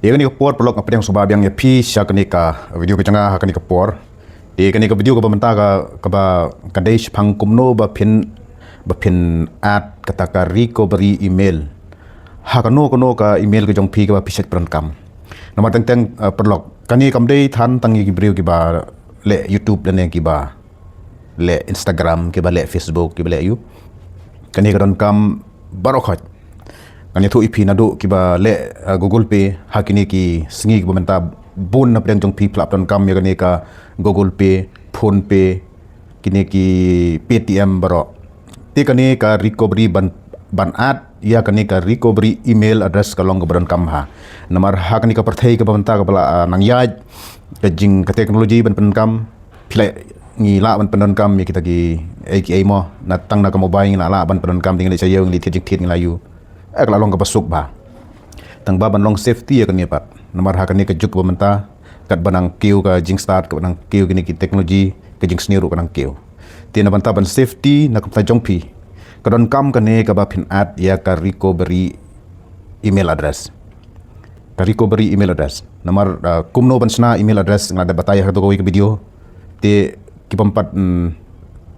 Dia ni kapor pelok apa yang sebab yang pi sya kini ka video ke canga kini kapor. Dia kini ka video ka bamenta ka ba kadai pang kumno ba pin ad kata ka recovery email. Ha kano ka email ke jong pi ka ba piset kam. Nama teng pelok kani kam dei than tangi ki video ki ba le YouTube dan ki ba le Instagram ki ba le Facebook ki ba le you. Kani ka don kam barokhat. Kani tu ipi nadu kiba le Google Pay hakini ki singi ki bamenta bun na preng jong pi plap don kam ya kani ka Google Pay, Phone Pay, kini ki Paytm baro. Ti kani ka recovery ban ad ya kani ka recovery email address ka long ka kam ha. Namar ha kani ka perthai ka bamenta ka bala nang yaj ka jing ka teknologi ban kam pile ngi la ban pen kam mi kita ki ai mo na tang na ka mobile ngi la ban pen kam ting le sayong li thit thit ngi la yu. Kalau long kapasuk ba tang baban long safety ya kani pat nomor ha kani ka juk bamenta kat banang kiu ka jing start ka banang kiu kini ki teknologi ka jing sniru ka nang kiu ti na banta ban safety na ka jongpi ka don kam kani ka ba pin ad ya ka recovery email address nomor kumno ban sna email address ngada bataya ka to ka video ti ki pampat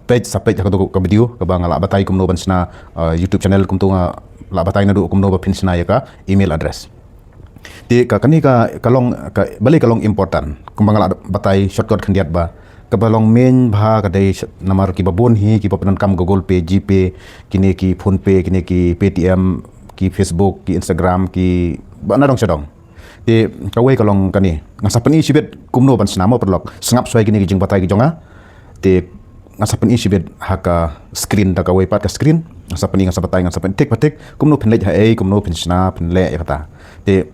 page sampai ka to ka video ka ba ngala batay kumno ban sna YouTube channel kum to nga la batay na do kumno ba pinsna ya ka email address ti ka kani ka kalong ka balik kalong important kumbang la batay shortcut khandiat ba ka balong main bha ka dai namar ki babon hi ki papan kam Google Pay, Gpay, kini ki Phone Pay, kini ki Paytm, ki Facebook, ki Instagram, ki ba na dong sadong ti ka we kalong kani ngasapan i sibet kumno ban snamo perlok sengap swai kini ki jing batay ki jonga ti ngasapan i sibet haka screen da ka we pat ka screen ngasapan tik patik kumno pin lej ha kumno pin sna pin le ya kata te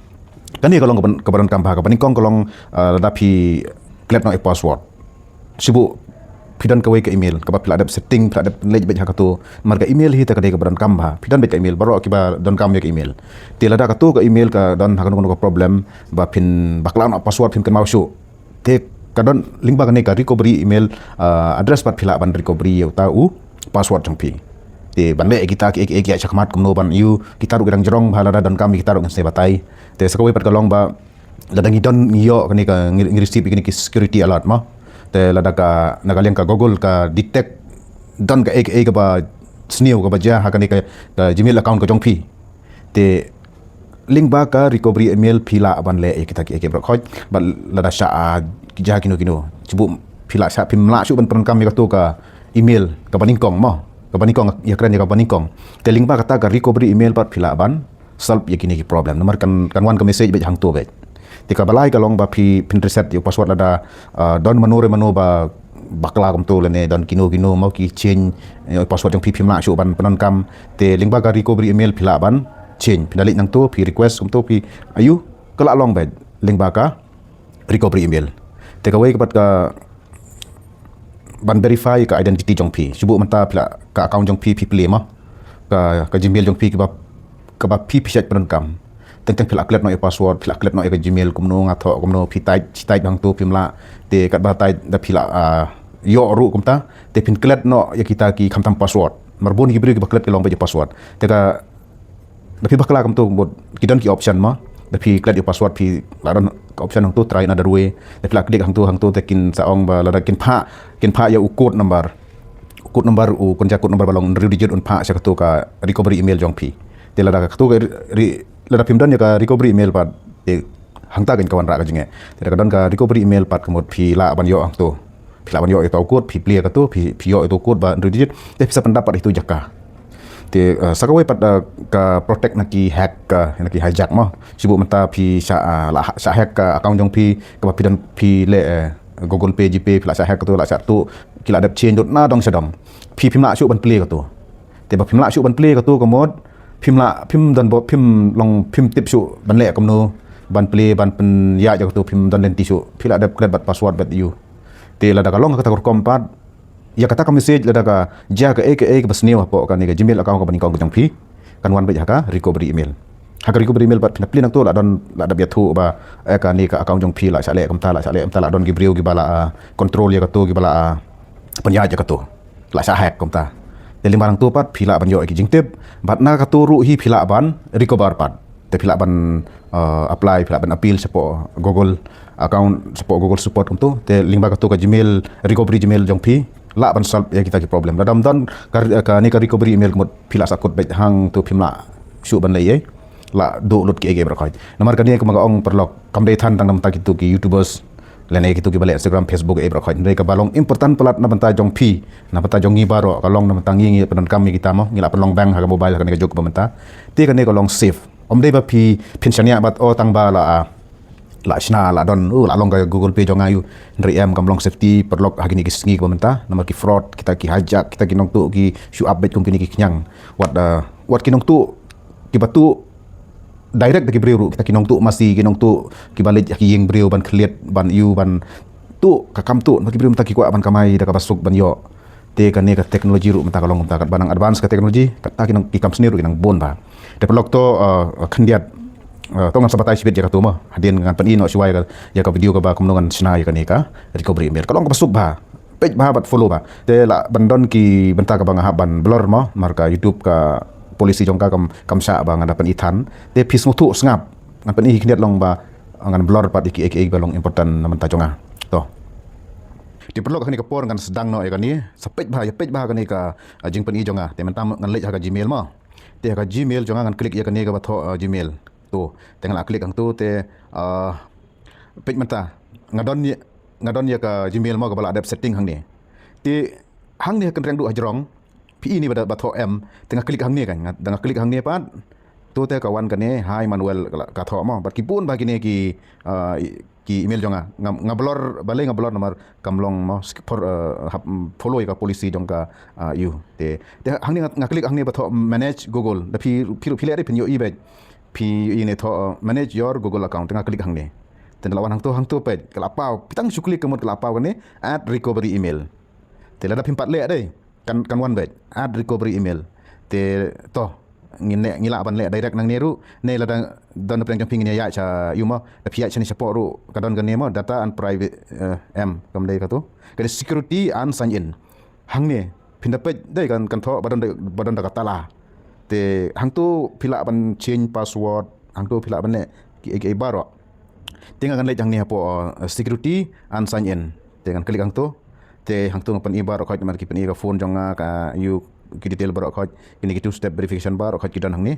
kani kalong kabaran kampa ka panikong kalong ladapi klet no password sibu pidan ka we ka email ka pila ada setting pila ada lej bej haka tu marga email hi ta ka kabaran kampa pidan bej ka email baro kiba don kam ya ka email te lada ka tu ka email ka don haka no problem ba pin baklan password pin kan mau syu te kadon link ba kani ka recovery email address pat pila ban recovery ya tahu password jongpi te banle kita ki chakmat kumno ban you kita ru gedang jerong bhalada don kami kita ru ngai batai te sakawe pat kalong ba ladang idon ngiyo kani ka receive kini ki security alert ma te lada ka nagaleng ka Google ka detect don ka ka ba sniu ka ba ja ha kani ka Gmail account ka jongpi te link ba ka recovery email pila ban le kita ki bro khoj ba lada sha ja kino cibu pila sha pimla su ban kami ka tu ka email ka baningkong mo kabanikong ya keren ya kabanikong teling ba kata ka recovery email pat pila ban solve ya kini ki problem nomor kan wan ka message be hang tu be tika balai kalong ba pin reset yo password ada don manure ba bakla kum tu le don kino mau ki change password yang pi la su ban penon kam te ling ba ka recovery email pila ban change pinalik nang tu pi request kum tu pi ayu kala long be ling ba ka recovery email tika we ka pat ka ban verify ka identity jong pi subu menta pila ka account jong pi play ma ka Gmail jong pi ka ba pi chat penon kam teng pila klet no password pila klet no ka Gmail kumno ngatho kumno pi tai bang tu pimla te kat ba tai da pila yo ru kumta te pin klet no ya kita ki khamtam password marbon ki bri ki klet ki long be password te ka da pi bakla kum tu bod kidon ki option ma da pi klet yo password pi ladon option hang tu try another way da pila klik hang tu tekin saong ba lada kin pha ya ukut number u kon jakut number balong digit un pha sa tu ka recovery email jong pi te lada ka tu lada pimdan ya ka recovery email pat te hangta kan kawan ra ka jinge te ka don ka recovery email pat kemot pi la ban yo hang tu pi la ban yo itu ukut pi clear ka tu pi yo itu ukut ba digit te bisa pendapat itu jaka te sakawe pat ka protect naki hack ka naki hijack mo sibu menta pi sa hack ka account jong pi ka pidan pi le Google Pay, Gpay pila sa hack tu la sa tu kila ada change dot na dong sedong pi pimla su ban play ka tu te ba pimla su ban play ka tu komod pim dan bo pim long pim tip su ban le komno ban play ban pen ya ja tu pim dan lenti su pila ada klet bat password bat you te la da ka long ka ta kompat ya kata ka message lada ka ja ka ka basniu po ka ni ka Gmail account ka banikong ka jong pi kan wan ba ka recovery email haka recovery email pat pinapli nang to la don la da biatu ba ka ni ka account jong pi la sa le kam ta la don gibriu gi bala control ya ka to gi bala panya ja ka to la sa hack kam ta te limbarang tu pat pila ban yo ki jing tip bat na ka to ru hi pila ban recover pat te pila ban apply pila ban appeal sepo Google account sepo Google support kum tu te link ba ka Gmail recovery Gmail jong pi la ban solve ya kita ki problem dadam dan ka ni ka recovery email kumut pila sakut bet hang tu pimla syu ban lay la do lut ki ege bra nomor ka ni ko maga ong perlok kam dei than tang nam ta ki tu ki youtubers lene ki tu ki bale Instagram Facebook e bra khoi ka balong important pelat na banta jong pi na banta jong ngi baro ka long na banta ngi penan kam kita mo ngila pelong bank ha mobile ka ni ka jog banta ti ka ni ka long safe om dei ba pi pensiania bat o tang ba la shna la don la long ka Google Pay jong ayu ndri em kam long safety perlok ha ni ki sngi ko banta nomor ki fraud kita ki hijack kita ki nong tu ki show update kum ki ni ki nyang wat ki nong tu ki batu direct dari beriu kita kinong tu masih kinong tu kibalik ki yeng beriu ban khliet ban yu ban tu kakam tu maki beriu mtaki ko ban kamai da ka basuk ban yo te kan ne ka teknologi ru mata kalong mata banang advance ka teknologi kata kinong ki kam sendiri kinang bon ba de pelok to khandiat tongan sabatai sibet ya ka tu ma hadin ngan pan ino siwai ka ya ka video ka ba kumnongan sina ya ka ne ka recovery email kalong ka basuk ba page ba bat follow ba te la bandon ki benta ka bang ban blur ma marka YouTube ka polisi jong ka kam sya ba ngadapan ithan te pis mutu sngap ngapan i kniat long ba ngan blur pat iki ek balong important naman ta jonga to di perlu ka ni ka por ngan sedang no e ka ni sapej ba ka ni ka jing pan i jonga te mentam ngan lej ka Gmail ma te ka Gmail jonga ngan klik ya ka ni ka ba tho Gmail tu te ngan klik ang tu te pej menta ngadon ya ka Gmail ma ka bala ada setting hang ni te hang ni kan reng du ajrong PI ni pada batho M tengah klik hang ni kan tengah klik hang ni pat tu te kawan kan ni hai Manuel ka tho ma bat ki pun bagi ni ki email jonga ngablor balai ngablor nomor kamlong ma for follow ka polisi jong ka you te hang ni ngaklik hang ni batho manage Google da pi le pin yo ibet pi ini tho manage your Google account tengah klik hang ni ten lawan hang tu pet kelapau pitang suklik kemut kelapau kan ni add recovery email te lada pimpat le dei kan wan bet add recovery email te to ngila ban le direct nang neru ne la dan peng camping ni ya cha yuma da pia cha ni support ru kadon gan nemo data and private kam dei ka tu ka security and sign in hang ne pinda pe dei kan tho badan da katala te hang tu pila ban change password hang tu pila ban le ki baro tinga kan le jang ni hapo security and sign in te kan klik hang tu te hang tu pan ibar khoj mar ki pan ira phone jonga ka you ki detail bar khoj kini ki two step verification bar khoj ki don hang ni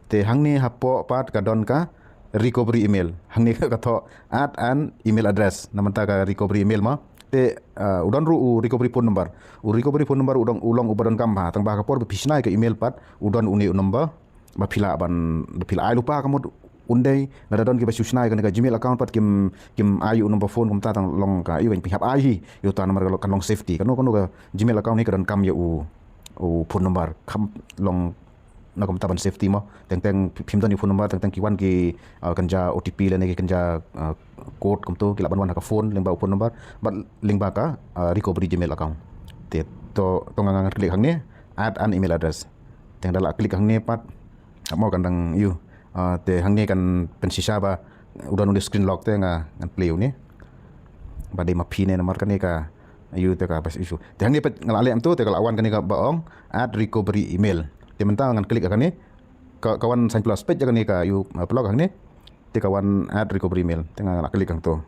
te hang ni hapo pat ka don ka recovery email hang ni ka tho add an email address namanta ka recovery email ma te udon ru recovery phone number udong ulong ubadon kam ba tang ba ka por pisnai ka email pat udon uni number ba phila ai lupa kamot undai nadadon ki basusnai ka Gmail account pat kim ayu number phone kum ta tang long ka iwen pihap ai yo ta nomor kan long safety kan ka Gmail account ni kan kam ya phone number kam long na kum ta ban safety mo teng phim don ni phone number teng ki wan ki kan ja OTP le ne ki kan ja code kum tu ki laban wan ka phone leng ba phone number bat leng ba ka recovery Gmail account te to ngang klik hang ni add an email address teng dala klik hang ni pat mo kan dang you te hang ni kan pensisa ba udah nulis screen lock te ngan play ni ba de mapi ne nomor kan ni ka ayu te ka pas isu te hang ni pet ngalale am tu te kalawan kan ni ka baong add recovery email te mentang ngan klik kan ni kawan sign plus page kan ni ka you blog hang ni te kawan add recovery email te ngan klik hang tu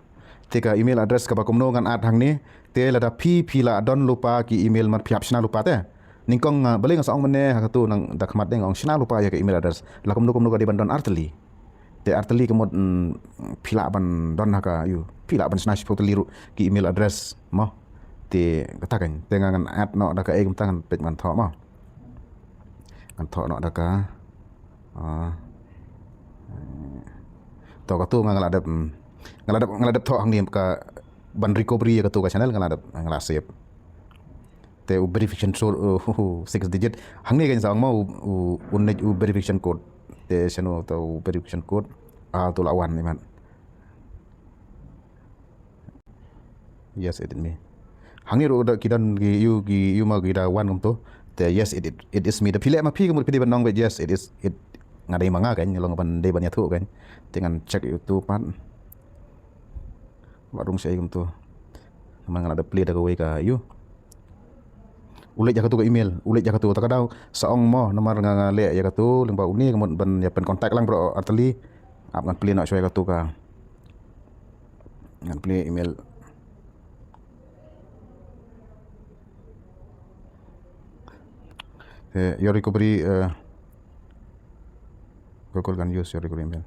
te ka email address ka ba kumno ngan add hang ni te lada pila don lupa ki email mar phiap sna lupa te ningkong balik ngasong mene hakatu nang dakmat deng ong sina lupa ya ke email address lakum nukum nuka di bandon arteli te arteli kemod pila ban don haka you pila ban snash foto liru ki email address mo te katakan te ngan add no daka egum tangan pet man tho mo kan tho no daka to katu ngaladap tho hang ni ka ban recovery ka tu ka channel ngaladap ngalasep te verification code 6 digit hang ni kan sang mau unnej verification code te seno to verification code to lawan ni man yes it me hang ni ro da kidan gi you ma gi da wan kum to te yes it is me da pile ma pi kum pi ban nong yes it is it ngadai manga kan long ban dei ban ya thu kan dengan check YouTube pan warung saya kum to mang ada play da ka we ka you ulit jaga tu ke email, ulit jaga tu takadau saong mo nomor nga le jaga tu lengba uni kemun ban ya pen kontak lang bro atali ap ngan pilih nak syai tu ka ngan pilih email your recovery Google can use your recovery email.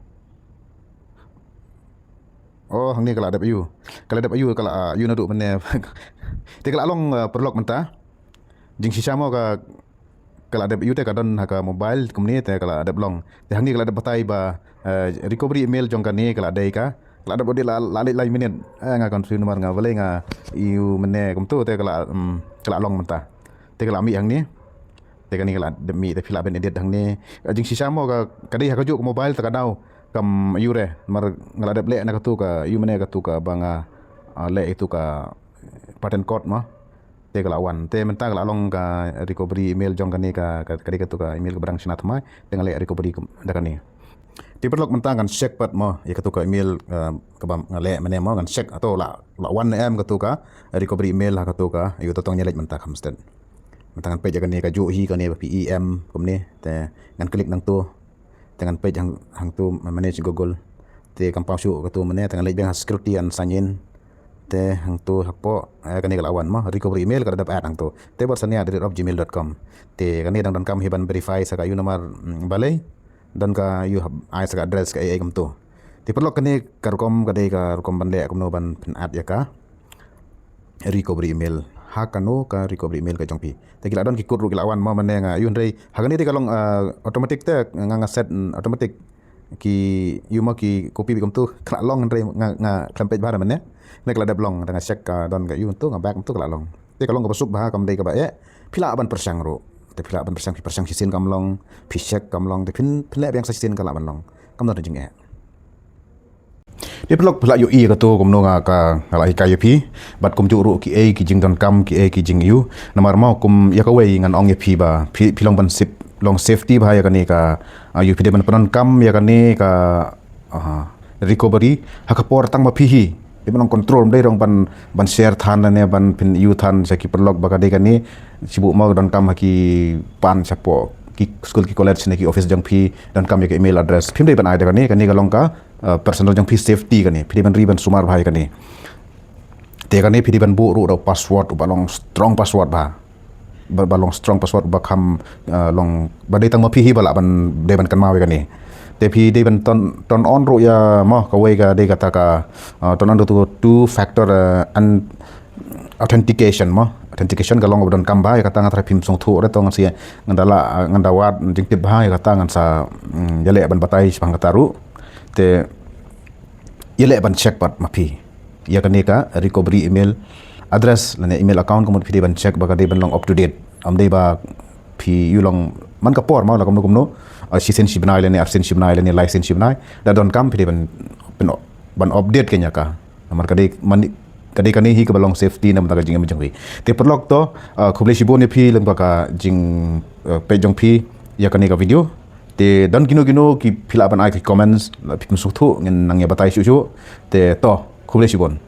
Oh, hang ni kalau ada you. Kalau ada you kalau you nak duk mana. Dia kalau long perlok mentah. Jing sisa mau kalau ada you teh kadon haka mobile kemudian teh kalau ada belong. Teh hang ni kalau ada batai ba recovery email jong kan ni kalau ada ka. Kalau ada bodi lalit lain minit. Nga confirm nomor nga boleh nga you mana kum tu teh kalau long mentah. Teh kalau ambil hang ni. Teh kan ni kalau demi teh filak ben edit hang ni. Jing sisa mau kadai haka juk mobile takadau kam yure mar ngalada ble na katu ka yu mane katu ka banga le itu ka patent code mah te kalawan te mentang la long ka recovery email jong kani ka kadi katu ka email ka barang sinat mai dengan le recovery da kani ti perlok mentang kan check pat mah ya katu ka email ka bam ngale mane mah kan check atau la 1am katu ka recovery email ha katu ka yu totong nyelek mentang hamsted mentang kan page kani ka juhi kani pem kumni te ngan klik nang tu dengan page hang tu manage Google te kampau syuk katu mane dengan lek bang security and sign in te hang tu hapo kani kalawan mah recovery email kada dapat hang tu te borsania @gmail.com te kani dang kam hiban verify saka you nomor balai dan ka you ai saka address ka ai kam tu te perlu kani karkom kadai ka kom ban le kom no ban pin ad ya ka recovery email hakano ka recovery email ka jongpi te kila don ki kur kila awan ma mane nga yun rei hagani te kalong automatic te nga set automatic ki yuma ki copy bikom tu kala long rei nga page bara mane ne kala deblong dengan check ka don ga yun tu nga back tu kala long te kalong ka basuk ba kam dei ka ba pila ban persang ro te pila ban persang sisin kam long pi check kam long te pin le yang sisin kala ban long kam don jing dia pelok pelak yu i katu kumno ka ngalai ka pi bat kum juru ki ki jing don kam ki ki jing yu namar mau kum ya ka wei ngan ong pi ba pilong ban sip long safety ba ya kani ka yu pi de ban panon kam ya kani ka recovery haka por tang ma pi hi de ban control dei rong ban share than ne ban pin yu than sa ki pelok ba ka de kani sibuk mau don kam ki pan sapo ki school ki college ne ki office jang pi dan kam ya email address phim dei ban ai de kani ka long ka personal jang pi safety kani phi ban riban sumar bhai kani te kani phi ban bu ru password balong strong password ba balong strong password ba kham long ba dei tang ma phi hi bala ban de ban kan ma we kani te phi de ban ton on ru ya mo ka we ga de ka ta ka ton on tu two factor authentication mo authentication ka long ban kam ba ya ka ta nga phim song thu re tong sia ngandala ngandawat jing tip ba ya ka ta ngan sa yale ban batai bang ka taru te yele ban check pat mapi ya kani ka recovery email address lane email account ko mo phi ban check ba ka de ban long up to date am de ba phi yu long man ka por ma la komno citizenship na lane absentship na lane licenship na da don kam phi ban update kenya ka amar ka de man kadi kani hi ka balong safety na mata jing jing te perlok to khuble sibo ne phi leng ba ka jing pe jong phi ya kani ka video te dan gino ki phila ban ai ki comments phim suk thu ngin nang ya batai shu te to khuble sibon